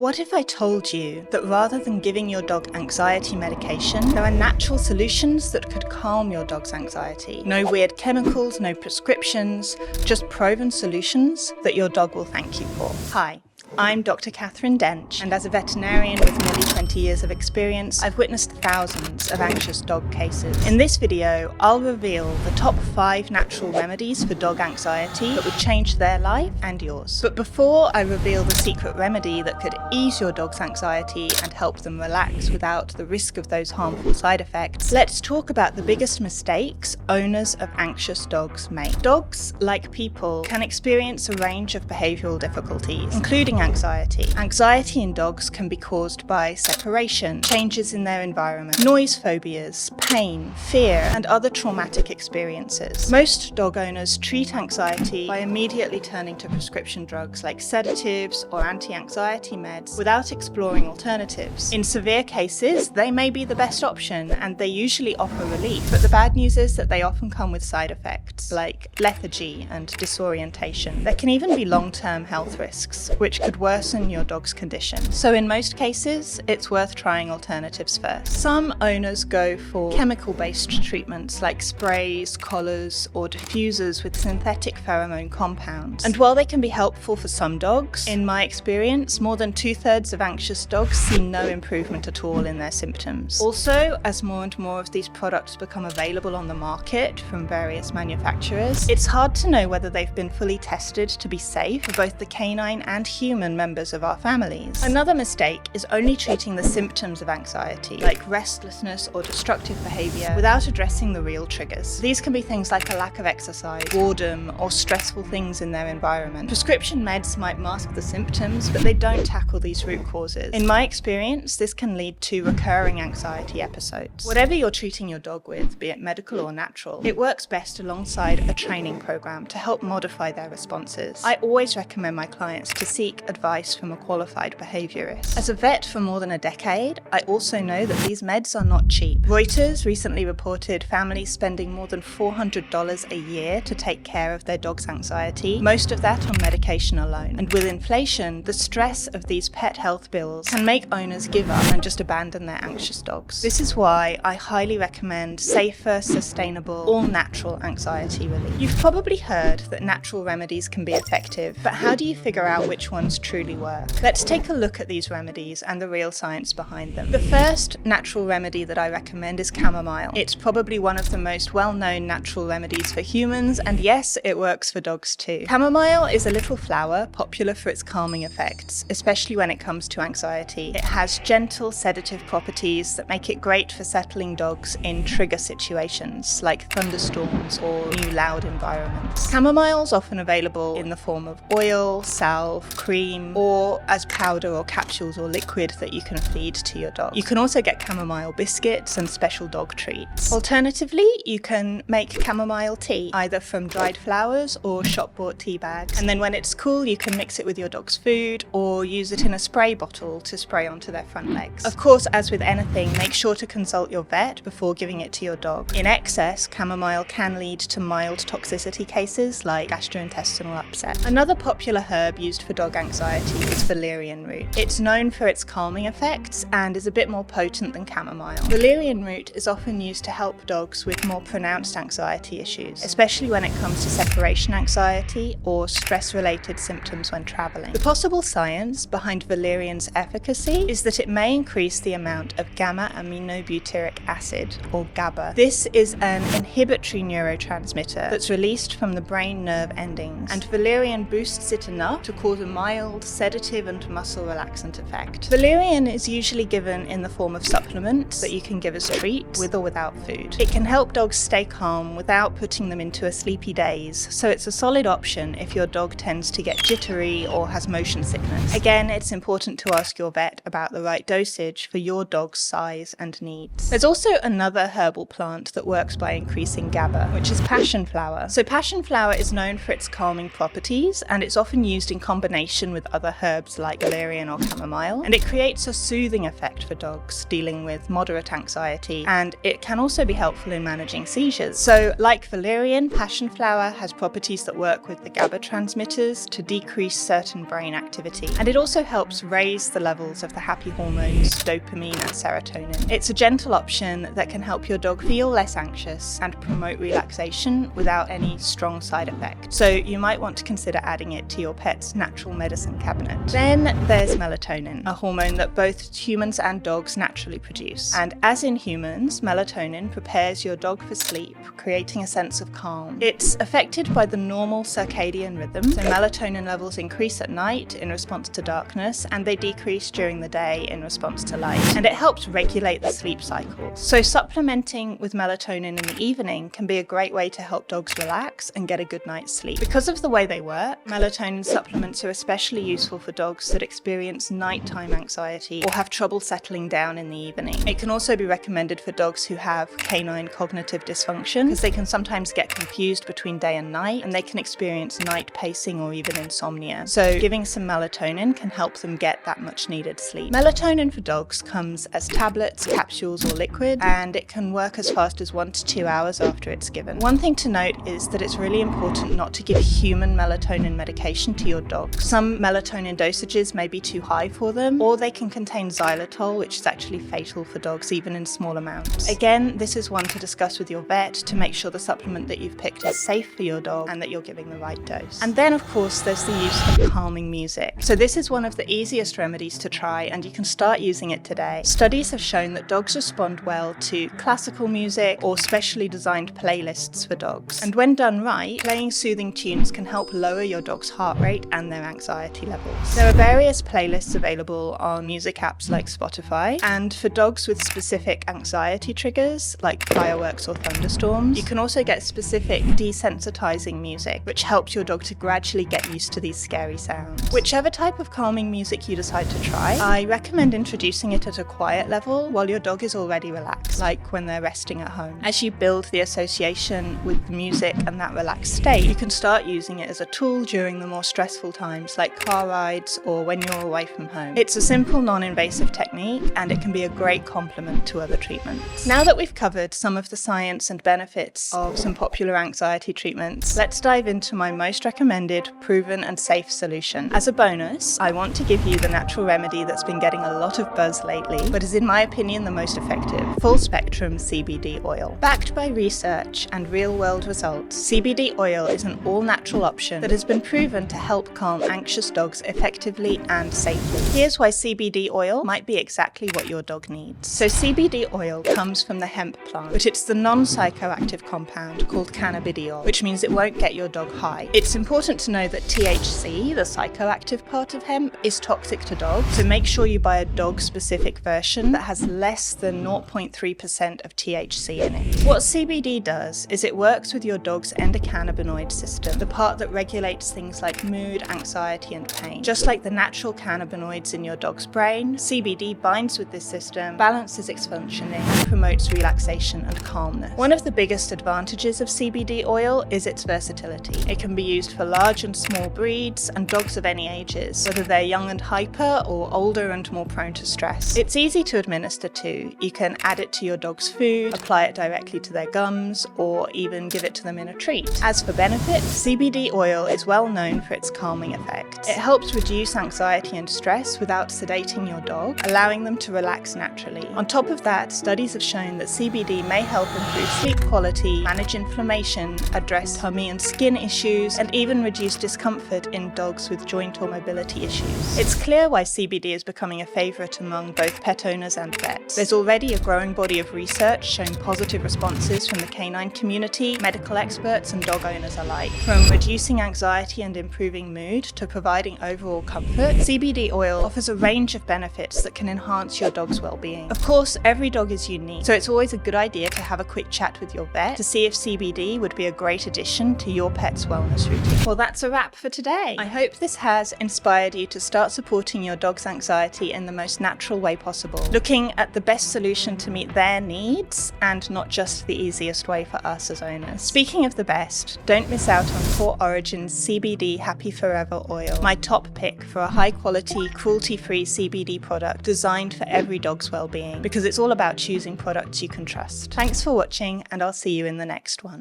What if I told you that rather than giving your dog anxiety medication, there are natural solutions that could calm your dog's anxiety? No weird chemicals, no prescriptions, just proven solutions that your dog will thank you for. Hi, I'm Dr. Kathryn Dench, and as a veterinarian with nearly 20 years of experience, I've witnessed thousands of anxious dog cases. In this video, I'll reveal the top 5 natural remedies for dog anxiety that would change their life and yours. But before I reveal the secret remedy that could ease your dog's anxiety and help them relax without the risk of those harmful side effects, let's talk about the biggest mistakes owners of anxious dogs make. Dogs, like people, can experience a range of behavioural difficulties, including anxiety. Anxiety in dogs can be caused by separation, changes in their environment, noise phobias, pain, fear, and other traumatic experiences. Most dog owners treat anxiety by immediately turning to prescription drugs like sedatives or anti-anxiety meds without exploring alternatives. In severe cases, they may be the best option and they usually offer relief, but the bad news is that they often come with side effects like lethargy and disorientation. There can even be long-term health risks, which could worsen your dog's condition. So in most cases, it's worth trying alternatives first. Some owners go for chemical-based treatments like sprays, collars, or diffusers with synthetic pheromone compounds. And while they can be helpful for some dogs, in my experience, more than 2/3 of anxious dogs see no improvement at all in their symptoms. Also, as more and more of these products become available on the market from various manufacturers, it's hard to know whether they've been fully tested to be safe for both the canine and human members of our families. Another mistake is only treating the symptoms of anxiety, like restlessness or destructive behaviour, without addressing the real triggers. These can be things like a lack of exercise, boredom, or stressful things in their environment. Prescription meds might mask the symptoms, but they don't tackle these root causes. In my experience, this can lead to recurring anxiety episodes. Whatever you're treating your dog with, be it medical or natural, it works best alongside a training program to help modify their responses. I always recommend my clients to seek advice from a qualified behaviourist. As a vet for more than a decade, I also know that these meds are not cheap. Reuters recently reported families spending more than $400 a year to take care of their dog's anxiety, most of that on medication alone. And with inflation, the stress of these pet health bills can make owners give up and just abandon their anxious dogs. This is why I highly recommend safer, sustainable, all-natural anxiety relief. You've probably heard that natural remedies can be effective, but how do you figure out which ones truly work? Let's take a look at these remedies and the real science behind them. The first natural remedy that I recommend is chamomile. It's probably one of the most well-known natural remedies for humans, and yes, it works for dogs too. Chamomile is a little flower popular for its calming effects, especially when it comes to anxiety. It has gentle sedative properties that make it great for settling dogs in trigger situations like thunderstorms or new loud environments. Chamomile is often available in the form of oil, salve, cream, or as powder or capsules or liquid that you can feed to your dog. You can also get chamomile biscuits and special dog treats. Alternatively, you can make chamomile tea, either from dried flowers or shop-bought tea bags. And then when it's cool, you can mix it with your dog's food or use it in a spray bottle to spray onto their front legs. Of course, as with anything, make sure to consult your vet before giving it to your dog. In excess, chamomile can lead to mild toxicity cases like gastrointestinal upset. Another popular herb used for dog anxiety is valerian root. It's known for its calming effects and is a bit more potent than chamomile. Valerian root is often used to help dogs with more pronounced anxiety issues, especially when it comes to separation anxiety or stress-related symptoms when traveling. The possible science behind valerian's efficacy is that it may increase the amount of gamma-aminobutyric acid, or GABA. This is an inhibitory neurotransmitter that's released from the brain nerve endings, and valerian boosts it enough to cause a mild sedative and muscle relaxant effect. Valerian is usually given in the form of supplements that you can give as treats with or without food. It can help dogs stay calm without putting them into a sleepy daze, so it's a solid option if your dog tends to get jittery or has motion sickness. Again, it's important to ask your vet about the right dosage for your dog's size and needs. There's also another herbal plant that works by increasing GABA, which is passion flower. So passion flower is known for its calming properties, and it's often used in combination combination with other herbs like valerian or chamomile, and it creates a soothing effect for dogs dealing with moderate anxiety, and it can also be helpful in managing seizures. So like valerian, passion flower has properties that work with the GABA transmitters to decrease certain brain activity, and it also helps raise the levels of the happy hormones dopamine and serotonin. It's a gentle option that can help your dog feel less anxious and promote relaxation without any strong side effects. So you might want to consider adding it to your pet's natural medicine cabinet. Then there's melatonin, a hormone that both humans and dogs naturally produce. And as in humans, melatonin prepares your dog for sleep, creating a sense of calm. It's affected by the normal circadian rhythm, so melatonin levels increase at night in response to darkness, and they decrease during the day in response to light. And it helps regulate the sleep cycles. So supplementing with melatonin in the evening can be a great way to help dogs relax and get a good night's sleep. Because of the way they work, melatonin supplements are especially useful for dogs that experience nighttime anxiety or have trouble settling down in the evening. It can also be recommended for dogs who have canine cognitive dysfunction, because they can sometimes get confused between day and night, and they can experience night pacing or even insomnia. So giving some melatonin can help them get that much needed sleep. Melatonin for dogs comes as tablets, capsules or liquid, and it can work as fast as 1 to 2 hours after it's given. One thing to note is that it's really important not to give human melatonin medication to your dog. Some melatonin dosages may be too high for them, or they can contain xylitol, which is actually fatal for dogs even in small amounts. Again, this is one to discuss with your vet to make sure the supplement that you've picked is safe for your dog and that you're giving the right dose. And then of course there's the use of calming music. So this is one of the easiest remedies to try, and you can start using it today. Studies have shown that dogs respond well to classical music or specially designed playlists for dogs. And when done right, playing soothing tunes can help lower your dog's heart rate and their anxiety levels. There are various playlists available on music apps like Spotify, and for dogs with specific anxiety triggers like fireworks or thunderstorms, you can also get specific desensitizing music, which helps your dog to gradually get used to these scary sounds. Whichever type of calming music you decide to try, I recommend introducing it at a quiet level while your dog is already relaxed, like when they're resting at home. As you build the association with the music and that relaxed state, you can start using it as a tool during the more stressful times like car rides or when you're away from home. It's a simple, non-invasive technique, and it can be a great complement to other treatments. Now that we've covered some of the science and benefits of some popular anxiety treatments, let's dive into my most recommended, proven and safe solution. As a bonus, I want to give you the natural remedy that's been getting a lot of buzz lately, but is in my opinion the most effective: full spectrum CBD oil. Backed by research and real-world results, CBD oil is an all-natural option that has been proven to help calm anxious dogs effectively and safely. Here's why CBD oil might be exactly what your dog needs. So CBD oil comes from the hemp plant, but it's the non-psychoactive compound called cannabidiol, which means it won't get your dog high. It's important to know that THC, the psychoactive part of hemp, is toxic to dogs, so make sure you buy a dog-specific version that has less than 0.3% of THC in it. What CBD does is it works with your dog's endocannabinoid system, the part that regulates things like mood, anxiety and pain. Just like the natural cannabinoids in your dog's brain, CBD binds with this system, balances its functioning and promotes relaxation and calmness. One of the biggest advantages of CBD oil is its versatility. It can be used for large and small breeds and dogs of any ages, whether they're young and hyper or older and more prone to stress. It's easy to administer too. You can add it to your dog's food, apply it directly to their gums, or even give it to them in a treat. As for benefits, CBD oil is well known for its calming effects. It helps reduce anxiety and stress without sedating your dog, allowing them to relax naturally. On top of that, studies have shown that CBD may help improve sleep quality, manage inflammation, address tummy and skin issues, and even reduce discomfort in dogs with joint or mobility issues. It's clear why CBD is becoming a favourite among both pet owners and vets. There's already a growing body of research showing positive responses from the canine community, medical experts and dog owners alike. From reducing anxiety and improving mood to providing overall comfort, CBD oil offers a range of benefits that can enhance your dog's well-being. Of course, every dog is unique, so it's always a good idea to have a quick chat with your vet to see if CBD would be a great addition to your pet's wellness routine. Well, that's a wrap for today. I hope this has inspired you to start supporting your dog's anxiety in the most natural way possible, looking at the best solution to meet their needs and not just the easiest way for us as owners. Speaking of the best, don't miss out on Core Origin's CBD Happy Forever oil. my top pick for a high quality, cruelty-free CBD product designed for every dog's well-being, because it's all about choosing products you can trust. Thanks for watching, and I'll see you in the next one.